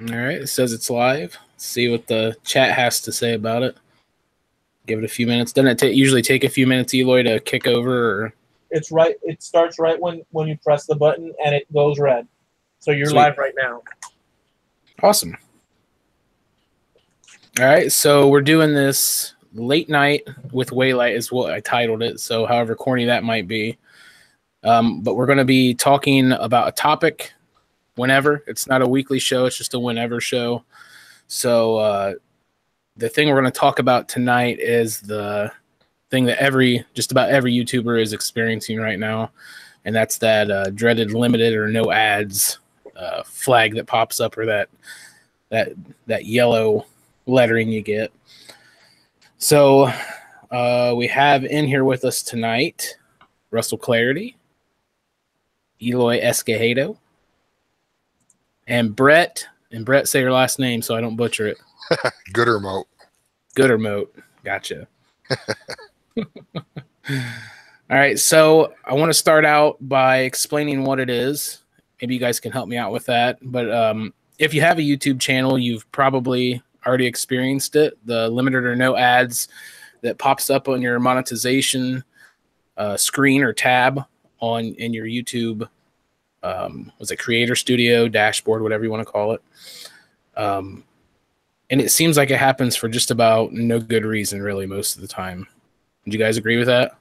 All right, it says it's live. Let's see what the chat has to say about it. Give it a few minutes. Doesn't it usually take a few minutes, Eloy, to kick over? Or... It's right. It starts right when you press the button and it goes red. So you're Sweet. live right now. Awesome. All right, so we're doing this late night with Waylight is what I titled it. So however corny that might be. But we're going to be talking about a topic whenever. It's not a weekly show. It's just a whenever show. So the thing we're going to talk about tonight is the thing that just about every YouTuber is experiencing right now, and that's that dreaded limited or no ads flag that pops up, or that yellow lettering you get. So we have in here with us tonight Russell Clarity, Eloy Escajado, and Brett. And Brett, say your last name so I don't butcher it. Goodermote. Goodermote. Gotcha. All right, so I want to start out by explaining what it is. Maybe you guys can help me out with that. But if you have a YouTube channel, you've probably already experienced it. The limited or no ads that pops up on your monetization screen or tab in your YouTube, was it Creator Studio, dashboard, whatever you want to call it. And it seems like it happens for just about no good reason, really, most of the time. Would you guys agree with that?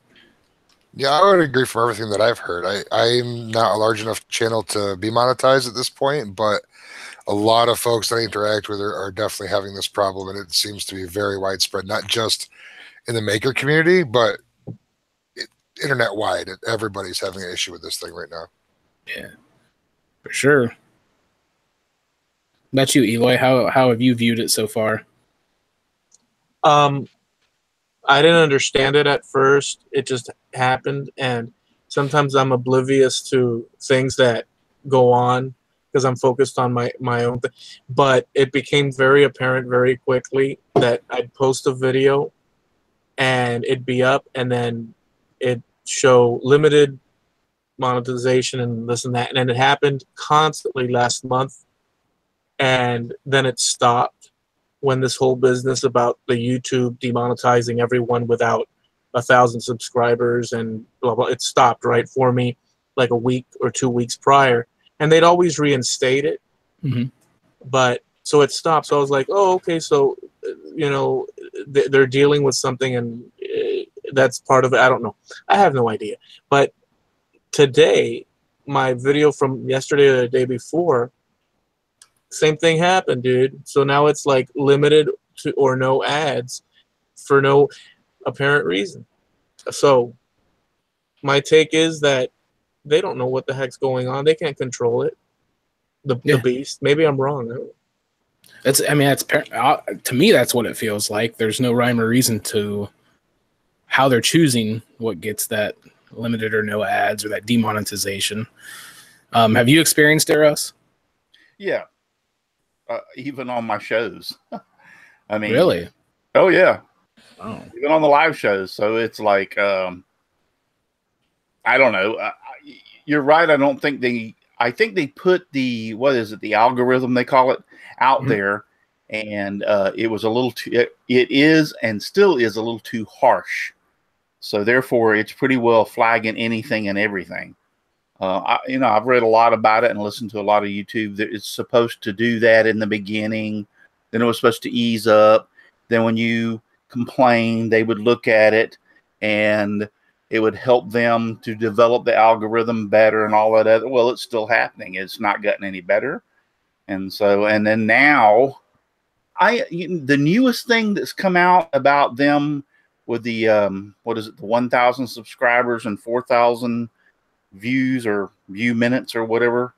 Yeah, I would agree from everything that I've heard. I'm not a large enough channel to be monetized at this point, but a lot of folks that I interact with are definitely having this problem, and it seems to be very widespread, not just in the maker community, but internet-wide. Everybody's having an issue with this thing right now. Yeah, for sure. What about you, Eloy? How have you viewed it so far? I didn't understand it at first. It just happened, and sometimes I'm oblivious to things that go on because I'm focused on my own thing. But it became very apparent very quickly that I'd post a video and it'd be up, and then it'd show limited monetization and this and that. And it happened constantly last month, and then it stopped when this whole business about the YouTube demonetizing everyone without 1,000 subscribers and blah, blah, it stopped right for me like a week or 2 weeks prior. And they'd always reinstate it. Mm-hmm. But so it stopped. So I was like, oh, okay. So, you know, they're dealing with something, and that's part of it. I don't know. I have no idea. But today, my video from yesterday or the day before, same thing happened, dude. So now it's like limited to or no ads for no apparent reason. So my take is that they don't know what the heck's going on. They can't control it. The beast. Maybe I'm wrong. To me, that's what it feels like. There's no rhyme or reason to how they're choosing what gets that limited or no ads or that demonetization. Have you experienced it, Russ? Yeah. Even on my shows. I mean, really? Oh yeah. Oh. Even on the live shows. So it's like, I don't know. You're right. I think they put the algorithm they call it out there, and it was a little too, it is and still is a little too harsh. So therefore it's pretty well flagging anything and everything. I've read a lot about it and listened to a lot of YouTube. That it's supposed to do that in the beginning. Then it was supposed to ease up. Then when you complain, they would look at it and it would help them to develop the algorithm better and all that other. Well, it's still happening. It's not gotten any better. And then now the newest thing that's come out about them with the, the 1,000 subscribers and 4,000 views or view minutes or whatever.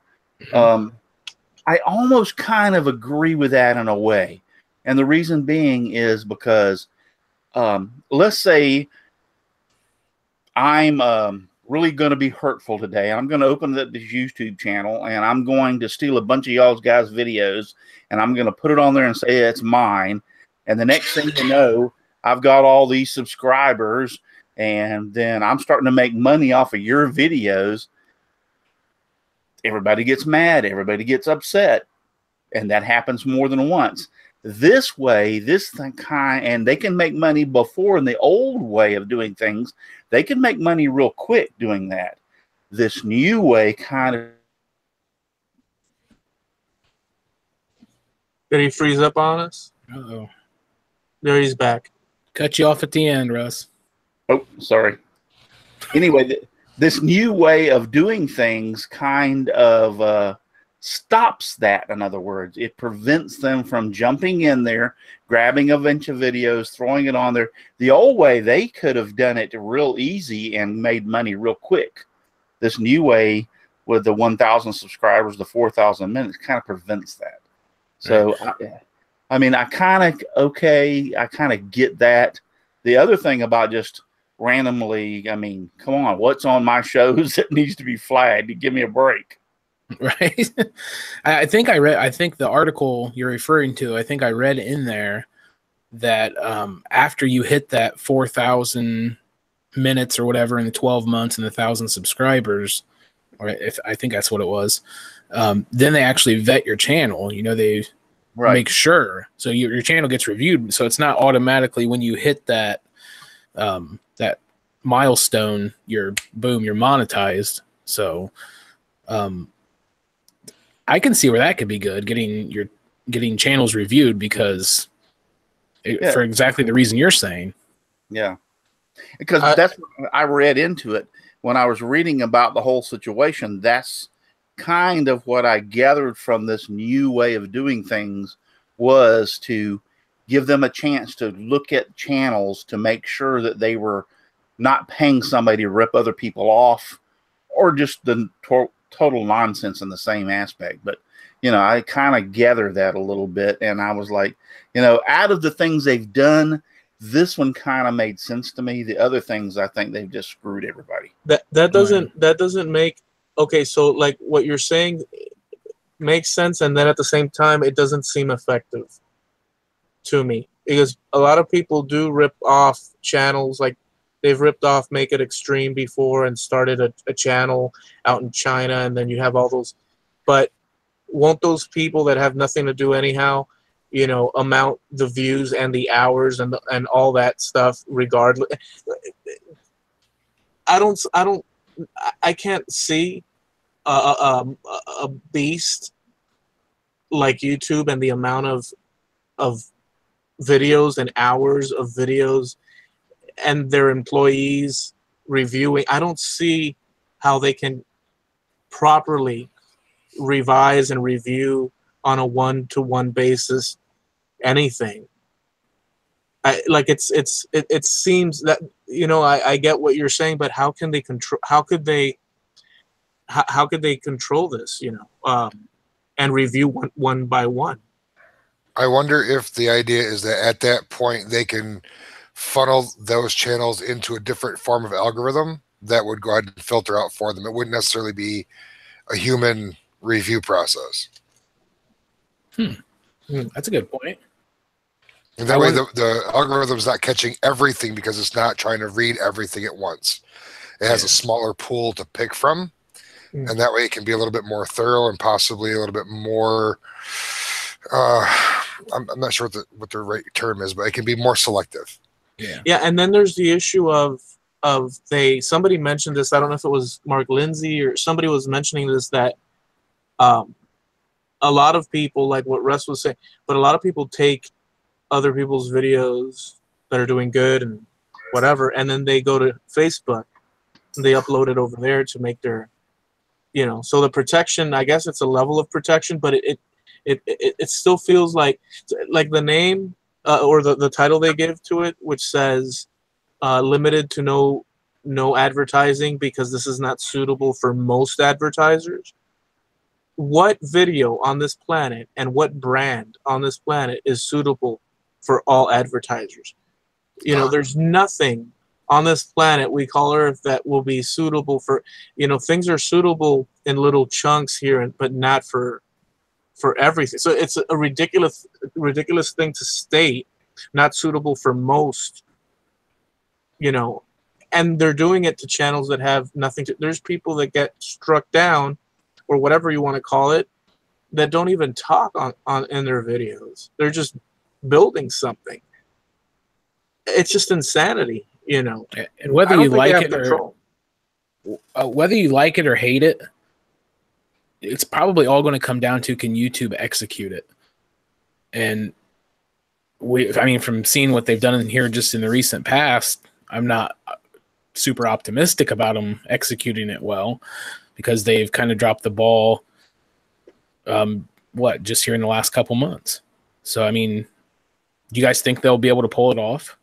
I almost kind of agree with that in a way. And the reason being is because, let's say I'm really going to be hurtful today. I'm going to open up this YouTube channel and I'm going to steal a bunch of y'all's guys' videos and I'm going to put it on there and say it's mine. And the next thing you know, I've got all these subscribers, and then I'm starting to make money off of your videos. Everybody gets mad. Everybody gets upset. and that happens more than once. This way, and they can make money before in the old way of doing things. They can make money real quick doing that. This new way kind of. Did he freeze up on us? Uh-oh. There he's back. Cut you off at the end, Russ. Oh, sorry. Anyway, this new way of doing things kind of stops that. In other words, it prevents them from jumping in there, grabbing a bunch of videos, throwing it on there. The old way, they could have done it real easy and made money real quick. This new way with the 1,000 subscribers, the 4,000 minutes, kind of prevents that. So, I mean, I kind of get that. The other thing about just randomly, I mean, come on, what's on my shows that needs to be flagged? You give me a break. Right. I think the article you're referring to, I think I read in there that after you hit that 4,000 minutes or whatever in the 12 months and the 1,000 subscribers, or if I think that's what it was, then they actually vet your channel. You know, they make sure. So your channel gets reviewed. So it's not automatically when you hit that that milestone, you're monetized. So I can see where that could be good, getting channels reviewed because for exactly the reason you're saying. Yeah. Because that's what I read into it when I was reading about the whole situation. That's kind of what I gathered from this new way of doing things, was to give them a chance to look at channels to make sure that they were not paying somebody to rip other people off, or just the total nonsense in the same aspect. But, you know, I kind of gathered that a little bit, and I was like, you know, out of the things they've done, this one kind of made sense to me. The other things, I think they've just screwed everybody. That doesn't make, okay, so like what you're saying makes sense, and then at the same time it doesn't seem effective to me, because a lot of people do rip off channels. Like they've ripped off Make It Extreme before and started a channel out in China, and then you have all those, but won't those people that have nothing to do anyhow, you know, amount the views and the hours and all that stuff regardless? I can't see a beast like YouTube and the amount of videos and hours of videos and their employees reviewing. I don't see how they can properly revise and review on a one-to-one basis anything. It seems that, you know, I get what you're saying, but how can they control? How could they control this? You know, and review one by one. I wonder if the idea is that at that point they can funnel those channels into a different form of algorithm that would go ahead and filter out for them. It wouldn't necessarily be a human review process. That's a good point. And that way the algorithm's not catching everything because it's not trying to read everything at once. It has a smaller pool to pick from. And that way it can be a little bit more thorough and possibly a little bit more, I'm not sure what the right term is, but it can be more selective. Yeah, and then there's the issue of somebody mentioned this, I don't know if it was Mark Lindsay or somebody was mentioning this, that a lot of people, like what Russ was saying, but a lot of people take other people's videos that are doing good and whatever, and then they go to Facebook and they upload it over there to make their, you know, so the protection, I guess it's a level of protection, but it still feels like the name or the title they give to it, which says limited to no advertising because this is not suitable for most advertisers. What video on this planet and what brand on this planet is suitable for all advertisers? You know, there's nothing on this planet we call Earth that will be suitable for, you know, things are suitable in little chunks here, but not for everything. So it's a ridiculous thing to state, not suitable for most, you know, and they're doing it to channels that have nothing to, there's people that get struck down or whatever you want to call it that don't even talk on in their videos. They're just building something. It's just insanity, you know. And whether I don't you think they like have it control. or whether you like it or hate it, it's probably all going to come down to, can YouTube execute it? And I mean, from seeing what they've done in here just in the recent past, I'm not super optimistic about them executing it well, because they've kind of dropped the ball. Just here in the last couple months. So, I mean, do you guys think they'll be able to pull it off?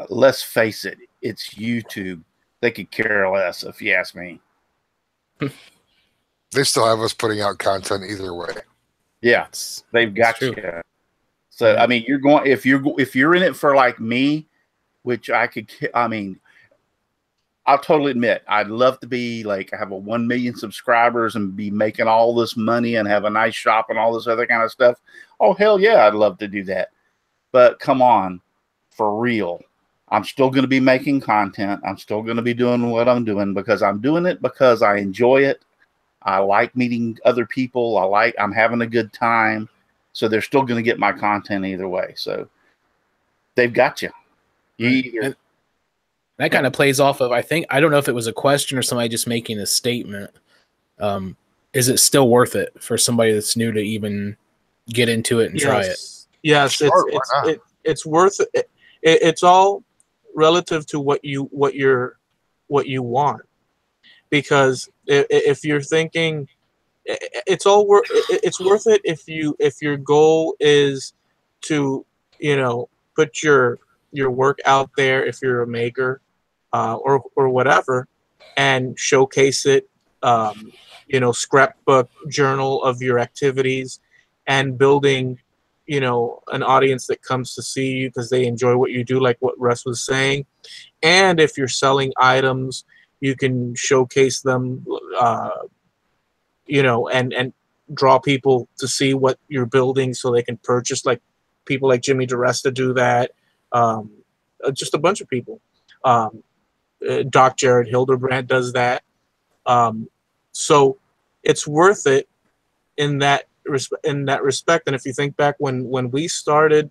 Let's face it, it's YouTube. They could care less, if you ask me. They still have us putting out content either way. Yeah, they've got you. So, I mean, you're going, if you're in it for like me, which I'll totally admit, I'd love to be like, have a 1 million subscribers and be making all this money and have a nice shop and all this other kind of stuff. Oh, hell yeah, I'd love to do that. But come on, for real. I'm still going to be making content. I'm still going to be doing what I'm doing, because I'm doing it because I enjoy it. I like meeting other people. I'm having a good time. So they're still going to get my content either way. So they've got you. That kind of plays off of, I don't know if it was a question or somebody just making a statement. Is it still worth it for somebody that's new to even get into it and try it? Yes, Sure, it's worth it. It's all relative to what you want. Because if you're thinking, it's worth it if your goal is to, you know, put your work out there, if you're a maker, or whatever, and showcase it, you know, scrapbook journal of your activities, and building, you know, an audience that comes to see you because they enjoy what you do, like what Russ was saying. And if you're selling items, you can showcase them, you know, and draw people to see what you're building so they can purchase, like people like Jimmy DeResta do that. Just a bunch of people. Doc Jared Hildebrand does that. So it's worth it in that respect. And if you think back when we started,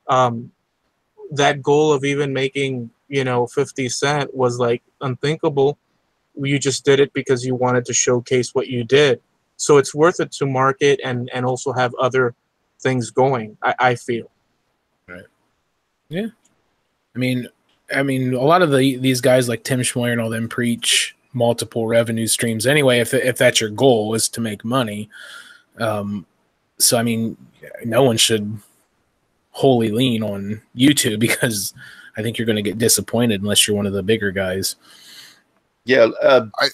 that goal of even making, you know, 50 cent was like unthinkable. You just did it because you wanted to showcase what you did. So it's worth it to market and also have other things going, I feel. Right. Yeah. I mean, a lot of these guys like Tim Schmoyer and all them preach multiple revenue streams anyway, if that's your goal, is to make money. So, I mean, no one should wholly lean on YouTube, because I think you're going to get disappointed unless you're one of the bigger guys. Yeah.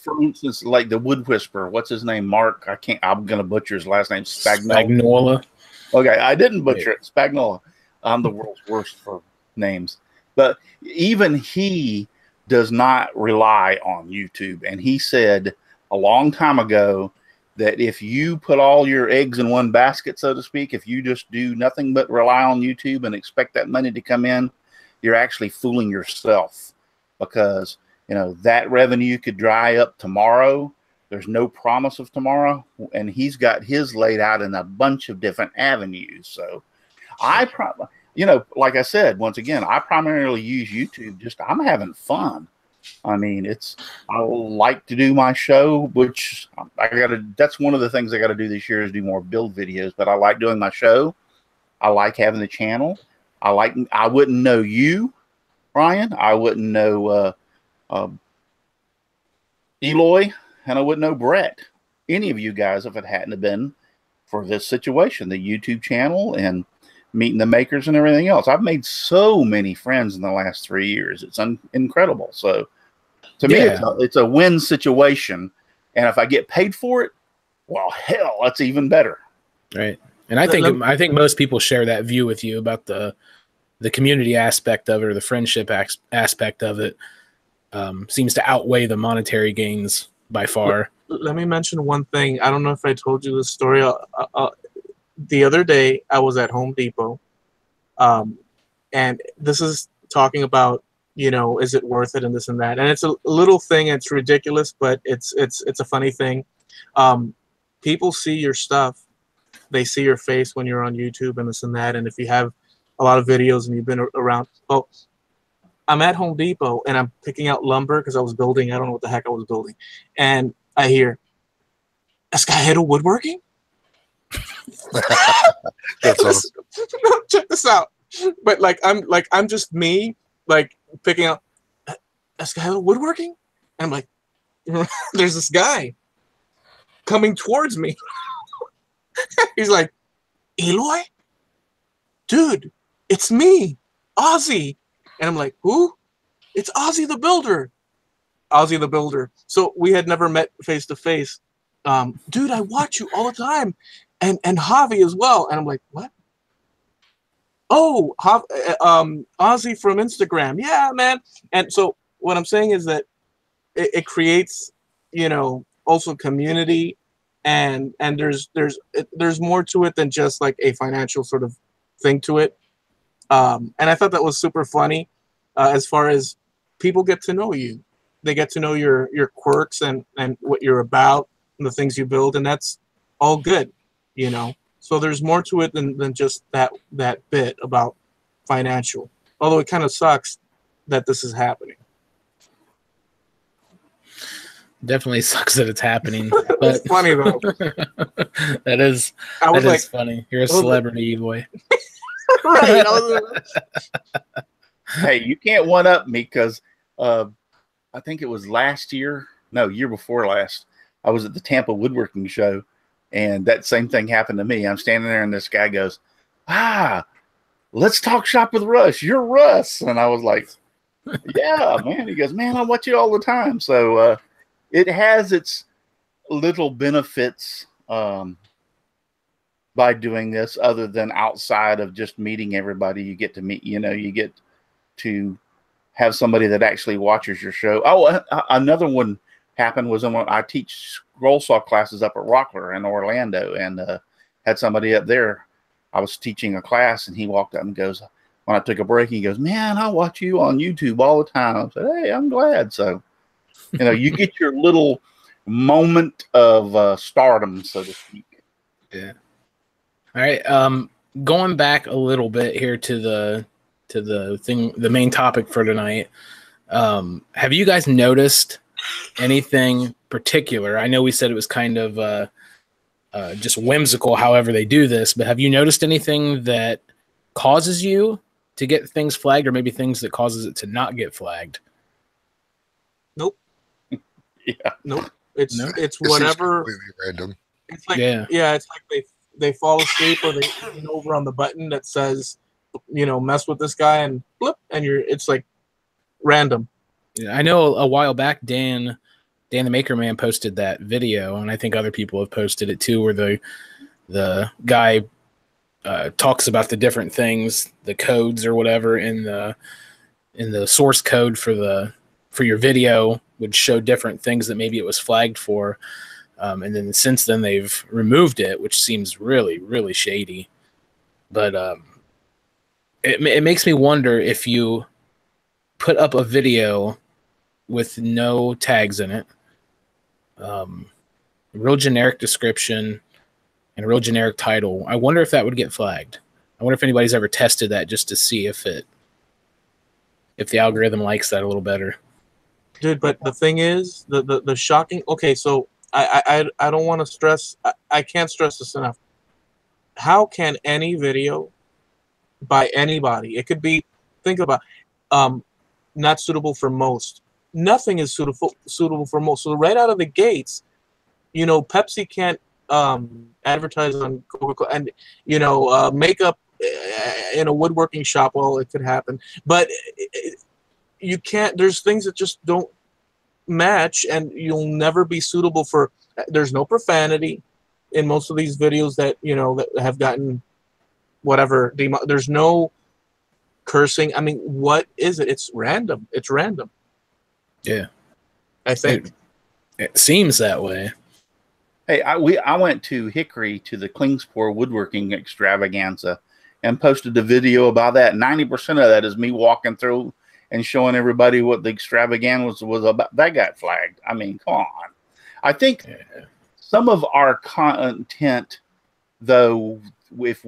For instance, like the Wood Whisperer, what's his name? Mark. I'm going to butcher his last name. Spagnola. Okay. I didn't butcher it. Spagnola. I'm the world's worst for names. But even he does not rely on YouTube. And he said a long time ago that if you put all your eggs in one basket, so to speak, if you just do nothing but rely on YouTube and expect that money to come in, you're actually fooling yourself, because, you know, that revenue could dry up tomorrow. There's no promise of tomorrow. And he's got his laid out in a bunch of different avenues. So you know, like I said, once again, I primarily use YouTube. I'm having fun. I mean, I like to do my show, which that's one of the things I got to do this year, is do more build videos, but I like doing my show. I like having the channel. I wouldn't know you, Ryan. I wouldn't know, Eloy, and I wouldn't know Brett, any of you guys, if it hadn't have been for this situation, the YouTube channel and meeting the makers and everything else. I've made so many friends in the last 3 years. It's incredible. So to me, it's a win situation. And if I get paid for it, well, hell, that's even better. Right. And I think most people share that view with you about the community aspect of it, or the friendship aspect of it. Seems to outweigh the monetary gains by far. Let me mention one thing. I don't know if I told you this story. The other day, I was at Home Depot, and this is talking about, you know, is it worth it and this and that. And it's a little thing. It's ridiculous, but it's a funny thing. People see your stuff they see your face when you're on YouTube and this and that. And if you have a lot of videos and you've been around, well, I'm at Home Depot and I'm picking out lumber because I was building. I don't know what the heck I was building, and I hear, "This guy head of woodworking." That's awesome. Check this out. But I'm just me, like picking out, "This guy head of woodworking," and I'm like, "There's this guy coming towards me." He's like, "Eloy, dude, it's me, Ozzy." And I'm like, "Who?" "It's Ozzy the Builder." Ozzy the Builder. So we had never met face to face. "Dude, I watch you all the time. And Javi as well." And I'm like, "What?" "Oh, Ozzy from Instagram." "Yeah, man." And so what I'm saying is that it creates, also community, and there's more to it than just like a financial sort of thing to it. And I thought that was super funny, as far as people get to know you. They get to know your quirks and what you're about and the things you build, and that's all good, So there's more to it than just that bit about financial. Although it kind of sucks that this is happening. Definitely sucks that it's happening. But It's funny though. that is funny. You're a celebrity, boy. Right. Hey, you can't one up me because I think it was year before last. I was at the Tampa Woodworking Show, and that same thing happened to me. I'm standing there, and this guy goes, "Let's talk shop with Russ. You're Russ." And I was like, "Yeah, man." He goes, "Man, I watch you all the time." So it has its little benefits by doing this, other than outside of just meeting everybody. You get to meet, you get to have somebody that actually watches your show. Oh, another one happened was when I teach roll saw classes up at Rockler in Orlando, and had somebody up there. I was teaching a class, and he walked up and goes, when I took a break, he goes, "Man, I watch you on YouTube all the time." I said, "Hey, I'm glad." So, you get your little moment of stardom, so to speak. Yeah. All right. Going back a little bit here to the main topic for tonight. Have you guys noticed anything particular? I know we said it was kind of just whimsical, however they do this, but have you noticed anything that causes you to get things flagged, or maybe things that causes it to not get flagged? Nope. Yeah. Nope. It's whatever. Completely random. It's like it's like they fall asleep, or they lean over on the button that says, mess with this guy, and blip, and it's like random. Yeah, I know a while back, Dan the Maker Man posted that video, and I think other people have posted it too, where the guy talks about the different things, the codes or whatever in the source code for your video would show different things that maybe it was flagged for. And then since then they've removed it, which seems really, really shady. But it makes me wonder, if you put up a video with no tags in it, real generic description and a real generic title, I wonder if that would get flagged. I wonder if anybody's ever tested that just to see if the algorithm likes that a little better. Dude, but the thing is, the shocking. Okay, so I don't want to stress. I can't stress this enough. How can any video by anybody? It could be. Think about, not suitable for most. Nothing is suitable for most. So right out of the gates, Pepsi can't advertise on Coca-Cola, and makeup in a woodworking shop. Well, it could happen, but you can't. There's things that just don't match, and you'll never be suitable for. There's no profanity in most of these videos that that have gotten whatever. There's no cursing. I mean, what is it? It's random. It's random. Yeah, I think it seems that way. Hey, I went to Hickory to the Klingspor woodworking extravaganza and posted a video about that. 90% of that is me walking through and showing everybody what the extravaganza was about. That got flagged. I mean, come on. I think some of our content though, if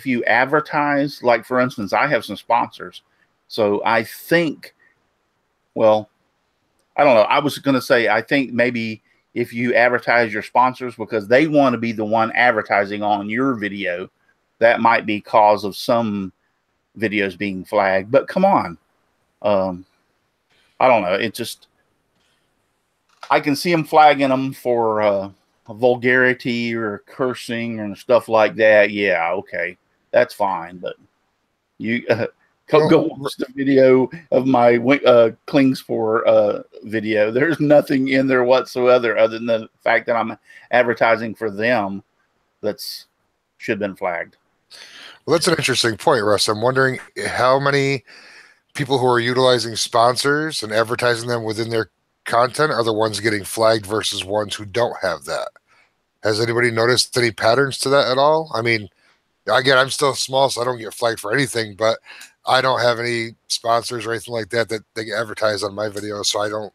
you advertise, like for instance, I have some sponsors, so I think, well, I don't know. I was going to say, I think maybe if you advertise your sponsors because they want to be the one advertising on your video, that might be cause of some videos being flagged. But come on. I don't know. It just, I can see them flagging them for vulgarity or cursing and stuff like that. Yeah, okay. That's fine. But you go watch the video of my Clings for video. There's nothing in there whatsoever other than the fact that I'm advertising for them that's should have been flagged. Well, that's an interesting point, Russ. I'm wondering how many people who are utilizing sponsors and advertising them within their content are the ones getting flagged versus ones who don't have that. Has anybody noticed any patterns to that at all? I mean, again, I'm still small, so I don't get flagged for anything, but I don't have any sponsors or anything like that they get advertised on my videos, so I don't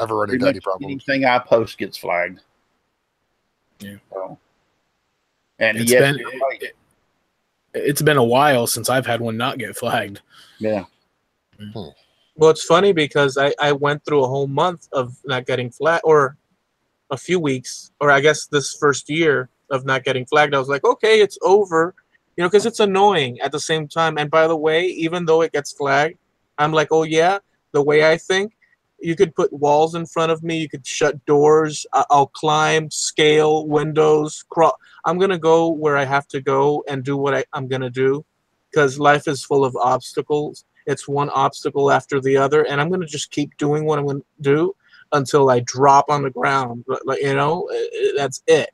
ever run into any problems. Anything I post gets flagged. Yeah. So, and it's been a while since I've had one not get flagged. Yeah. Well, it's funny because I went through a whole month of not getting flagged, or a few weeks, or I guess this first year of not getting flagged. I was like, okay, it's over, because it's annoying at the same time. And by the way, even though it gets flagged, I'm like, oh yeah, the way I think, you could put walls in front of me, you could shut doors, I'll climb, scale windows, crawl. I'm gonna go where I have to go and do what I'm gonna do, because life is full of obstacles. It's one obstacle after the other, and I'm going to just keep doing what I'm going to do until I drop on the ground. That's it.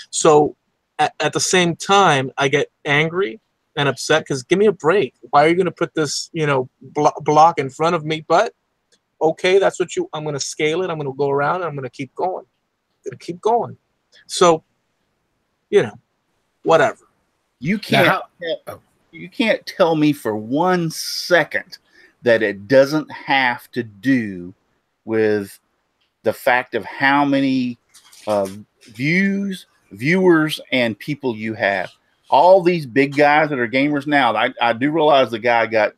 So at the same time, I get angry and upset because give me a break. Why are you going to put this, block in front of me? But okay, that's what I'm going to scale it. I'm going to go around and I'm going to keep going. I'm going to keep going. So, whatever. You can't. You can't tell me for 1 second that it doesn't have to do with the fact of how many viewers, and people you have. All these big guys that are gamers now, I do realize the guy got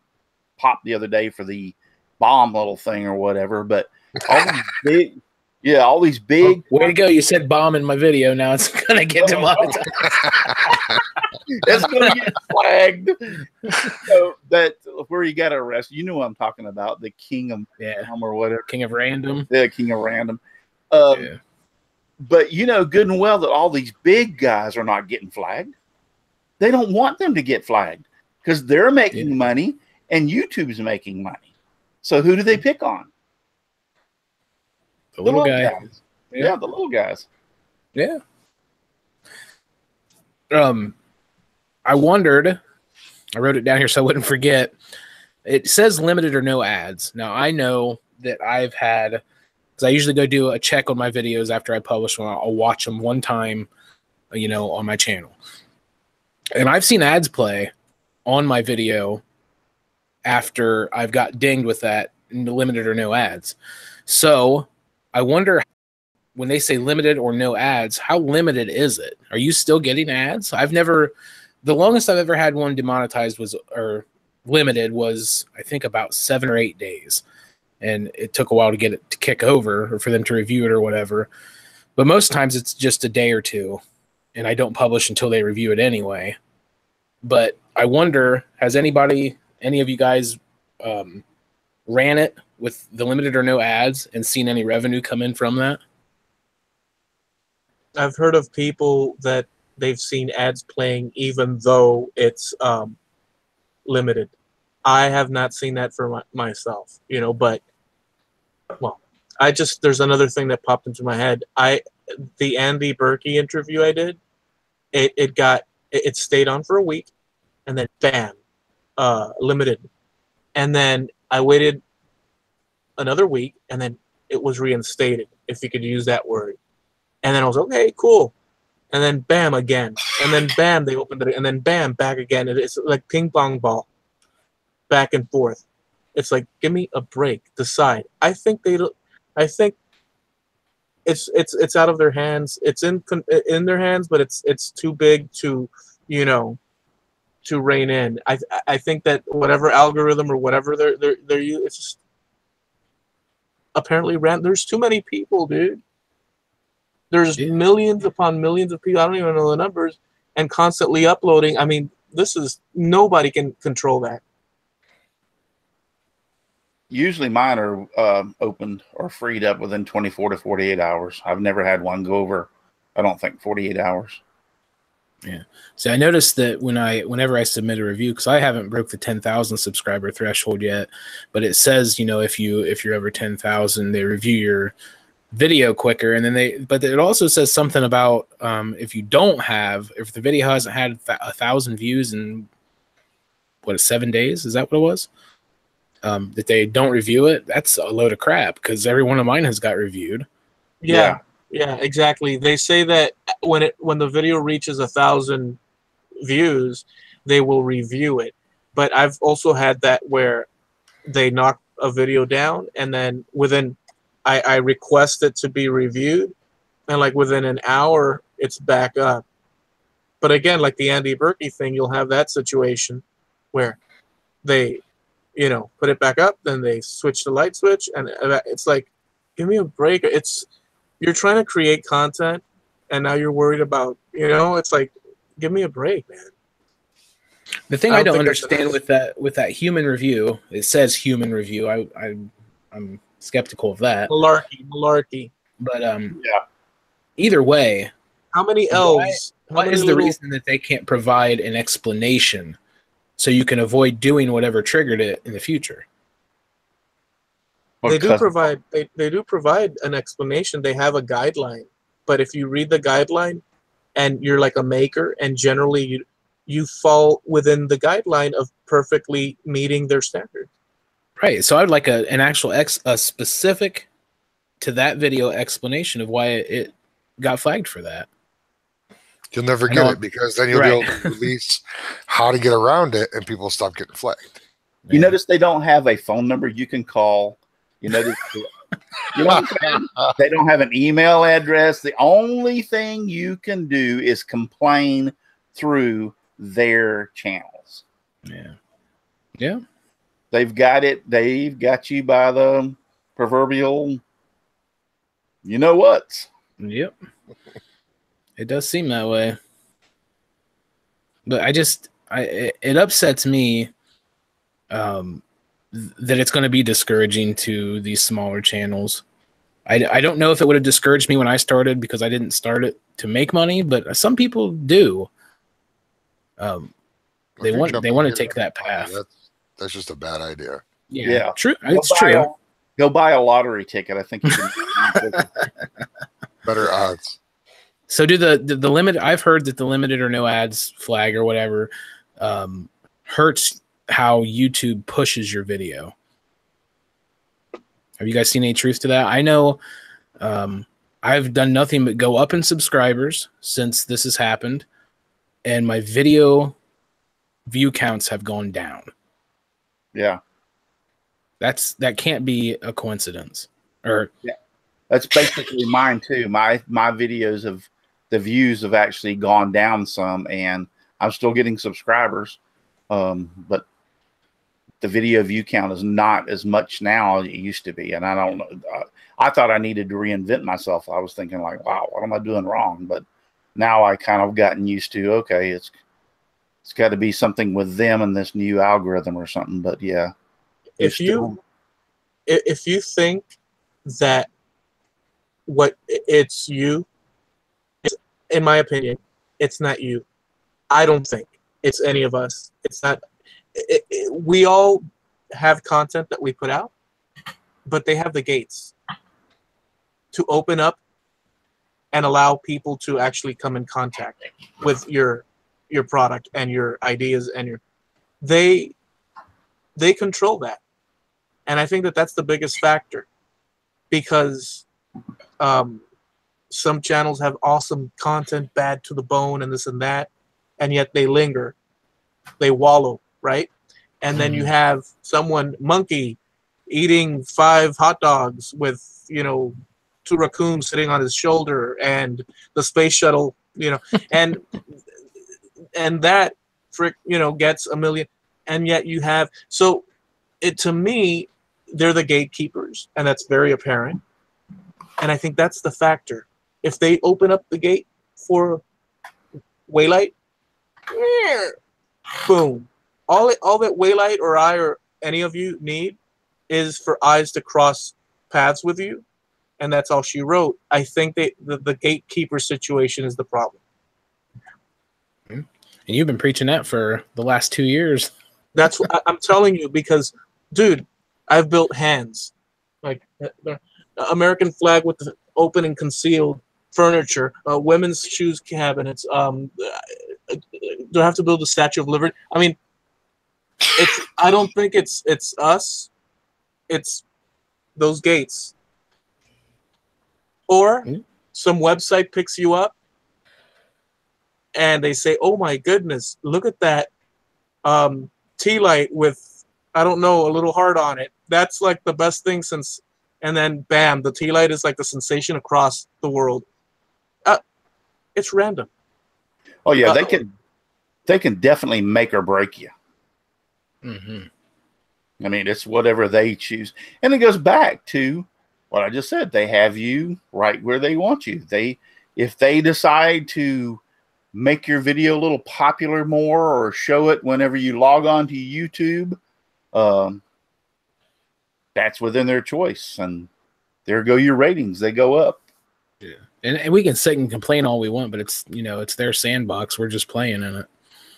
popped the other day for the bomb little thing or whatever, but all these big. Way to go. You said bomb in my video. Now it's going to get demonetized. It's going to get flagged. So that where you got arrested. You know what I'm talking about. The king of or whatever. King of random. Yeah, king of random. But good and well that all these big guys are not getting flagged. They don't want them to get flagged because they're making money and YouTube's making money. So who do they pick on? The little guy. Guys. Yeah, the little guys. Yeah. I wondered, I wrote it down here so I wouldn't forget. It says limited or no ads. Now, I know that I've had, because I usually go do a check on my videos after I publish one. I'll watch them one time, on my channel. And I've seen ads play on my video after I've got dinged with that limited or no ads. So I wonder, when they say limited or no ads, how limited is it? Are you still getting ads? The longest I've ever had one demonetized or limited was, I think, about 7 or 8 days. And it took a while to get it to kick over or for them to review it or whatever. But most times it's just a day or two, and I don't publish until they review it anyway. But I wonder, has any of you guys ran it with the limited or no ads and seen any revenue come in from that? I've heard of people that they've seen ads playing even though it's limited. I have not seen that for myself, but there's another thing that popped into my head. The Andy Berkey interview I did, it stayed on for a week, and then bam, limited. And then I waited another week, and then it was reinstated, if you could use that word. And then I was okay, cool. And then bam again. And then bam, they opened it, and then bam, back again. It's like ping pong ball, back and forth. It's like, give me a break. Decide. I think it's out of their hands. It's in their hands, but it's too big to, you know, to rein in. I think that whatever algorithm or whatever they're using, it's just apparently there's too many people, dude. There's millions upon millions of people. I don't even know the numbers, and constantly uploading. I mean, nobody can control that. Usually mine are opened or freed up within 24 to 48 hours. I've never had one go over, I don't think, 48 hours. Yeah. So I noticed that whenever I submit a review, because I haven't broke the 10,000 subscriber threshold yet, but it says, you know, if you're over 10,000, they review your video quicker, and then but it also says something about if the video hasn't had 1,000 views in 7 days, is that what it was? That they don't review it. That's a load of crap, because every one of mine has got reviewed. Yeah, exactly. They say that when the video reaches 1,000 views, they will review it. But I've also had that where they knock a video down, and then I request it to be reviewed, and like within an hour, it's back up. But again, like the Andy Berkey thing, you'll have that situation where they, you know, put it back up, then they switch the light switch, and it's like, give me a break. You're trying to create content, and now you're worried about, you know, it's like, give me a break, man. The thing I don't understand with that human review, it says human review. I'm skeptical of that. Malarkey. But either way, how many elves? What is the reason that they can't provide an explanation so you can avoid doing whatever triggered it in the future? They do provide an explanation. They have a guideline, but if you read the guideline and you're like a maker, and generally you fall within the guideline of perfectly meeting their standards. Right. So I'd like an actual a specific to that video explanation of why it got flagged for that. You'll never get it, because then you'll be able to release how to get around it, and people stop getting flagged. You notice they don't have a phone number you can call. You notice they don't have an email address. The only thing you can do is complain through their channels. Yeah. Yeah. They've got it. They've got you by the proverbial, you know what? Yep. It does seem that way. But it upsets me that it's going to be discouraging to these smaller channels. I don't know if it would have discouraged me when I started, because I didn't start it to make money, but some people do. They want to take that path. That's just a bad idea. Yeah. True. It's true. Go buy a lottery ticket. I think you can better odds. So do the limit? I've heard that the limited or no ads flag or whatever hurts how YouTube pushes your video. Have you guys seen any truth to that? I know I've done nothing but go up in subscribers since this has happened, and my video view counts have gone down. Yeah. That can't be a coincidence. Or yeah. That's basically mine too. My videos of the views have actually gone down some, and I'm still getting subscribers. But the video view count is not as much now as it used to be. And I don't know. I thought I needed to reinvent myself. I was thinking like, wow, what am I doing wrong? But now I kind of gotten used to, okay, it's got to be something with them and this new algorithm or something. But yeah. If you think that it's you, in my opinion, it's not you. I don't think it's any of us. It's not. We all have content that we put out, but they have the gates to open up and allow people to actually come in contact with your product and your ideas and they control that. And I think that that's the biggest factor, because some channels have awesome content, bad to the bone and this and that, and yet they linger, they wallow, right? And then you have someone, Monkey, eating 5 hot dogs with, 2 two raccoons sitting on his shoulder and the space shuttle, and that gets 1 million, and yet you have to me, they're the gatekeepers, and that's very apparent. And I think that's the factor. If they open up the gate for Waylight, boom. All that Waylight or I or any of you need is for eyes to cross paths with you, and that's all she wrote. I think the gatekeeper situation is the problem. And you've been preaching that for the last 2 years. That's what I'm telling you, because, dude, I've built hands, like the American flag with the open and concealed furniture, women's shoes cabinets. Do I have to build a Statue of Liberty? I mean, I don't think it's us. It's those gates. Or some website picks you up and they say, "Oh my goodness, look at that tea light with, I don't know, a little heart on it. That's like the best thing since," and then bam, the tea light is like the sensation across the world. It's random. Oh yeah, they can definitely make or break you. Mm-hmm. I mean, it's whatever they choose, and it goes back to what I just said. They have you right where they want you. If they decide to make your video a little popular more, or show it whenever you log on to YouTube, that's within their choice, and there go your ratings. They go up. Yeah, and we can sit and complain all we want, but it's it's their sandbox. We're just playing in it.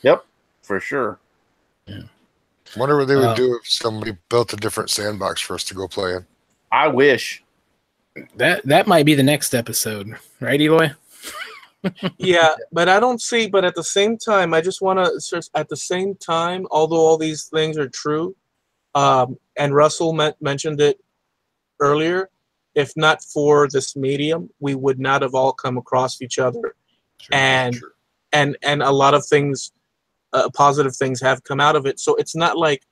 Yep, for sure. Yeah. Wonder what they would do if somebody built a different sandbox for us to go play in. I wish. That might be the next episode, right, Eloy? Yeah, but I don't see. But at the same time, I just want to search. At the same time, although all these things are true, and Russell mentioned it earlier, if not for this medium, we would not have all come across each other, and a lot of things, positive things, have come out of it. So it's not like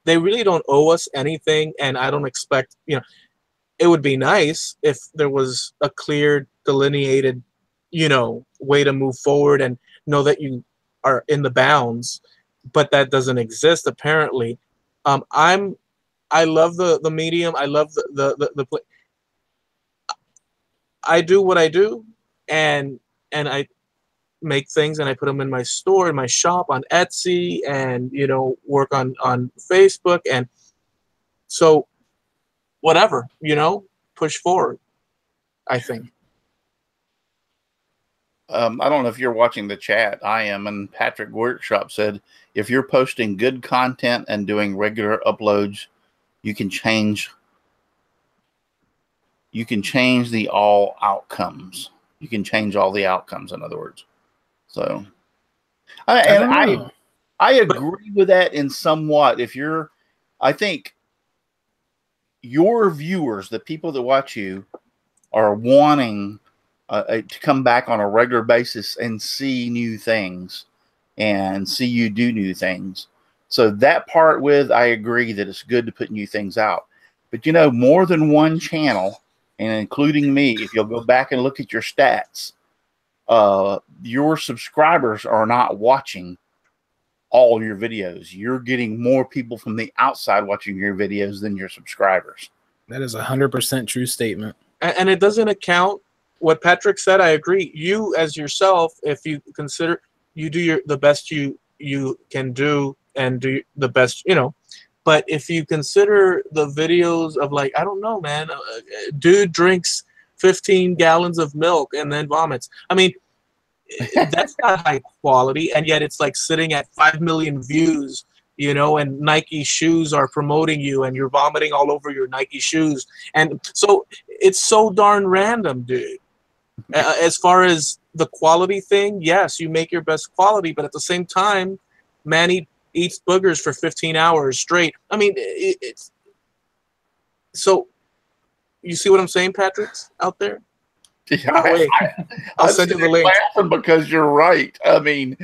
they really don't owe us anything, and I don't expect. It would be nice if there was a clear, delineated, way to move forward and know that you are in the bounds, but that doesn't exist apparently. I love the medium. I love the play. I do what I do, and I make things and I put them in my store, in my shop, on Etsy, and work on Facebook, and so whatever, push forward, I think. I don't know if you're watching the chat. I am, and Patrick Workshop said, if you're posting good content and doing regular uploads, you can change the all outcomes. You can change all the outcomes, in other words. So I agree with that in somewhat. I think your viewers, the people that watch you, are wanting to come back on a regular basis and see new things and see you do new things. So that part I agree that it's good to put new things out. But more than one channel, and including me, if you'll go back and look at your stats, your subscribers are not watching all your videos. You're getting more people from the outside watching your videos than your subscribers. That is 100% true statement. And it doesn't account what Patrick said. I agree. You as yourself, if you consider, you do the best you can do, and do the best, but if you consider the videos of, like, I don't know, man, dude drinks 15 gallons of milk and then vomits. I mean, that's not high quality, and yet it's like sitting at 5 million views, and Nike shoes are promoting you, and you're vomiting all over your Nike shoes. And so it's so darn random, dude. As far as the quality thing, yes, you make your best quality, but at the same time, Manny eats boogers for 15 hours straight. I mean, it's so, you see what I'm saying, Patrick's out there? Yeah, I'll send you the link. Laughing because you're right. I mean,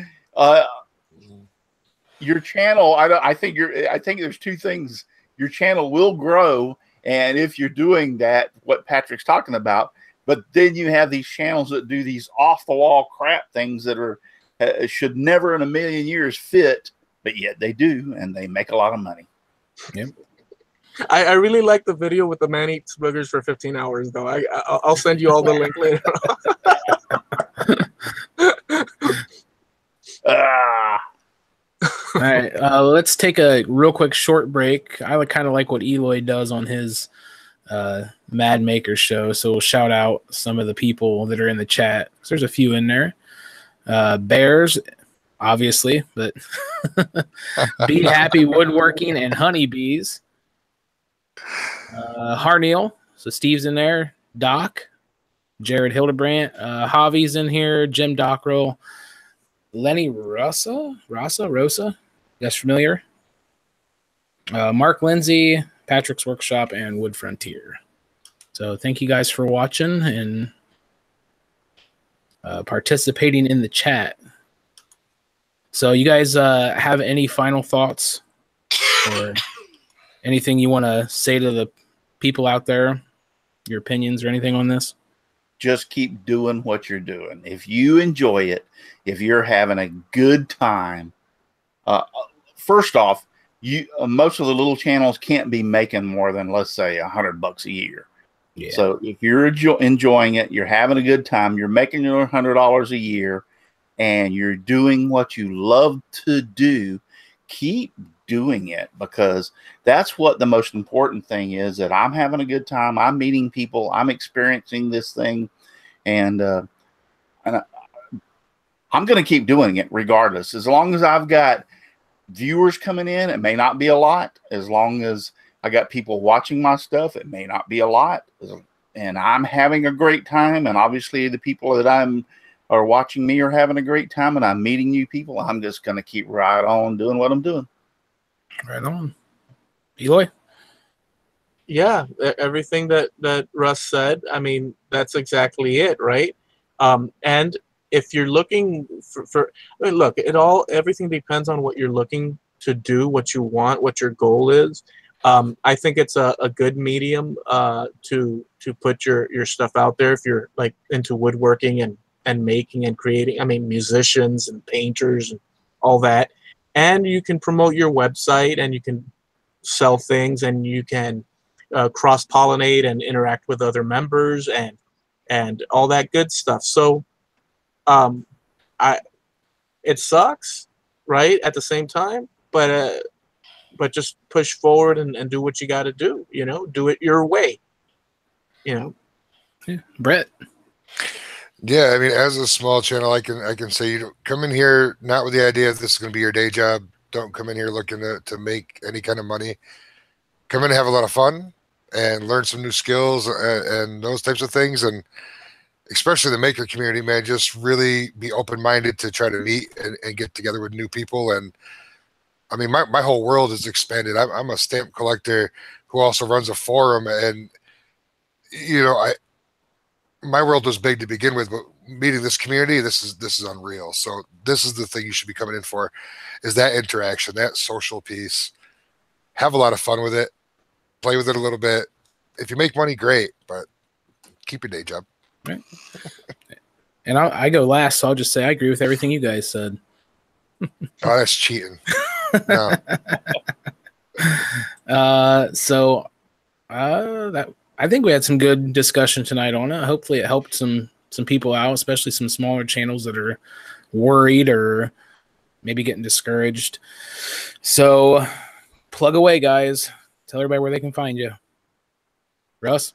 your channel. I think there's two things. Your channel will grow, and if you're doing that, what Patrick's talking about, But then you have these channels that do these off the wall crap things that are should never in a million years fit, but yet they do, and they make a lot of money. Yep. I really like the video with the man eats boogers for 15 hours, though. I'll send you all the link later. All right, let's take a real quick short break. I kind of like what Eloy does on his Mad Maker show, so we'll shout out some of the people that are in the chat. There's a few in there. Bears, obviously, but Be Happy Woodworking and Honeybees. Harneal, so Steve's in there. Doc, Jared Hildebrandt, Javi's in here. Jim Dockrell, Lenny Rosa, that's familiar. Mark Lindsay, Patrick's Workshop, and Wood Frontier. So thank you guys for watching and participating in the chat. So you guys have any final thoughts or anything you want to say to the people out there, your opinions or anything on this? Just keep doing what you're doing. If you enjoy it, if you're having a good time, first off, you most of the little channels can't be making more than, let's say, $100 a year. Yeah. So if you're enjoying it, you're having a good time, you're making your $100 a year, and you're doing what you love to do, keep doing it, because that's what the most important thing is, that I'm having a good time, I'm meeting people, I'm experiencing this thing, and I'm going to keep doing it regardless. As long as I've got viewers coming in, it may not be a lot. As long as I got people watching my stuff, it may not be a lot, and I'm having a great time, and obviously the people that are watching me are having a great time, and I'm meeting new people. I'm just going to keep right on doing what I'm doing. Right on. Eloy? Yeah, everything that Russ said, I mean, that's exactly it, right? And if you're looking for I mean, look, everything depends on what you're looking to do, what you want, what your goal is. I think it's a good medium to put your stuff out there if you're like into woodworking and making and creating. I mean, musicians and painters and all that. And you can promote your website, and you can sell things, and you can cross-pollinate and interact with other members and all that good stuff. So it sucks, right, at the same time, but just push forward and do what you got to do, do it your way, Yeah. Brett? Yeah, I mean, as a small channel, I can say, you come in here not with the idea that this is going to be your day job. Don't come in here looking to make any kind of money. Come in and have a lot of fun and learn some new skills and those types of things. And especially the maker community, man, just really be open-minded to try to meet and get together with new people. And I mean, my whole world is expanded. I'm a stamp collector who also runs a forum, and my world was big to begin with, but meeting this community, this is unreal. So this is the thing you should be coming in for, is that interaction, that social piece. Have a lot of fun with it. Play with it a little bit. If you make money, great, but keep your day job. Right. And I go last, so I'll just say I agree with everything you guys said. Oh, that's cheating. No. I think we had some good discussion tonight on it. Hopefully it helped some people out, especially some smaller channels that are worried or maybe getting discouraged. So plug away, guys. Tell everybody where they can find you. Russ?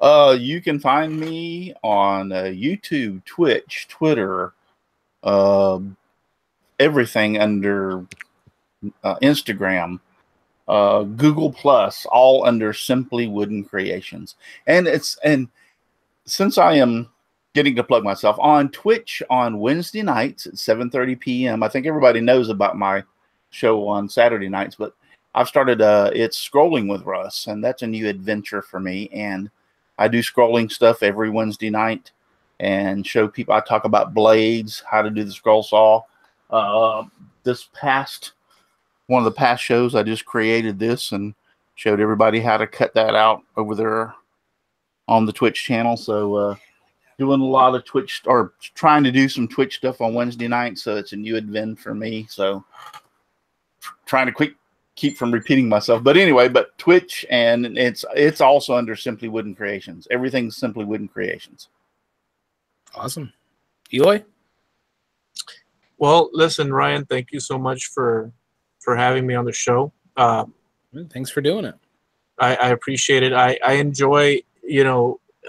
You can find me on YouTube, Twitch, Twitter, everything under Instagram, Google Plus, all under Simply Wooden Creations. And since I am getting to plug myself, on Twitch on Wednesday nights at 7:30 p.m. I think everybody knows about my show on Saturday nights, but I've started it's Scrolling with Russ, and that's a new adventure for me. And I do scrolling stuff every Wednesday night and show people. I talk about blades, how to do the scroll saw. One of the past shows, I just created this and showed everybody how to cut that out over there on the Twitch channel. So doing a lot of Twitch, or trying to do some Twitch stuff on Wednesday night. So it's a new advent for me. So trying to keep from repeating myself. But anyway, but Twitch, and it's also under Simply Wooden Creations. Everything's Simply Wooden Creations. Awesome. Eloy? Well, listen, Ryan, thank you so much for having me on the show. Thanks for doing it. I appreciate it. I enjoy,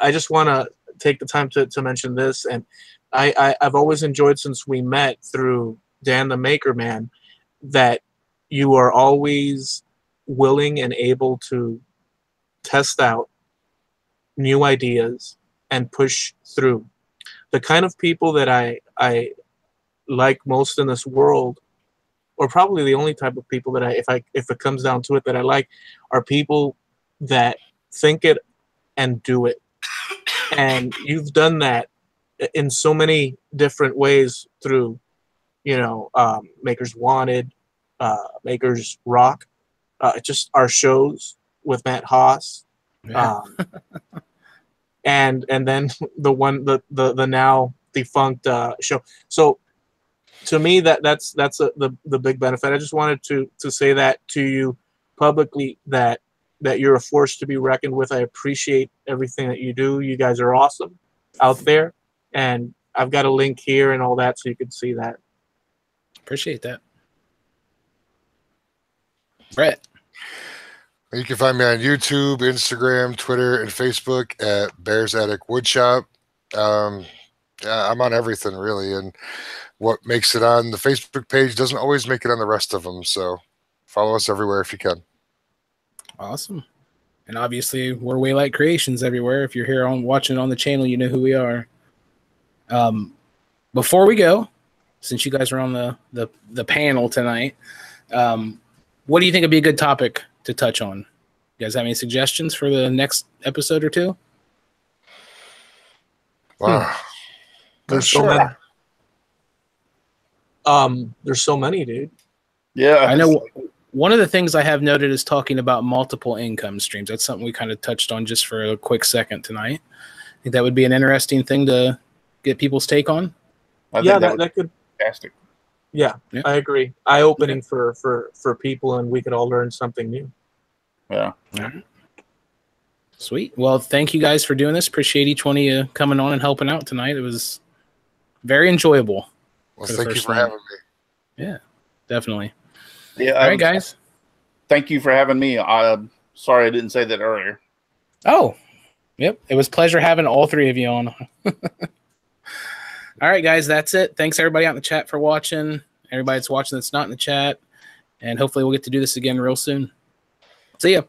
I just want to take the time to mention this. And I've always enjoyed, since we met through Dan the Maker Man, that you are always willing and able to test out new ideas and push through. The kind of people that I like most in this world, or probably the only type of people that if it comes down to it, that I like, are people that think it and do it. And you've done that in so many different ways through, Makers Wanted, Makers Rock, just our shows with Matt Haas, Yeah. and then the now defunct show. So to me, that's the big benefit. I just wanted to say that to you publicly, that you're a force to be reckoned with. I appreciate everything that you do. You guys are awesome out there, and I've got a link here and all that, so you can see that. Appreciate that. Brett? You can find me on YouTube, Instagram, Twitter, and Facebook at Bears Attic Woodshop. I'm on everything, really, and what makes it on the Facebook page doesn't always make it on the rest of them, so follow us everywhere if you can. Awesome. And obviously, we're Waylight Creations everywhere. If you're here watching on the channel, you know who we are. Before we go, since you guys are on the panel tonight, what do you think would be a good topic to touch on? You guys have any suggestions for the next episode or two? Wow. There's so many. There's so many, dude. Yeah, I know. One of the things I have noted is talking about multiple income streams. That's something we kind of touched on just for a quick second tonight. I think that would be an interesting thing to get people's take on. I think that could be fantastic. Yeah, I agree. Eye-opening for people, and we could all learn something new. Yeah. Sweet. Well, thank you guys for doing this. Appreciate each one of you coming on and helping out tonight. It was very enjoyable. Well, thank you for having me. Yeah, definitely. Yeah. All right, guys. Thank you for having me. Sorry I didn't say that earlier. Oh, yep. It was a pleasure having all three of you on. All right, guys, that's it. Thanks, everybody out in the chat for watching. Everybody that's watching that's not in the chat. And hopefully we'll get to do this again real soon. See ya.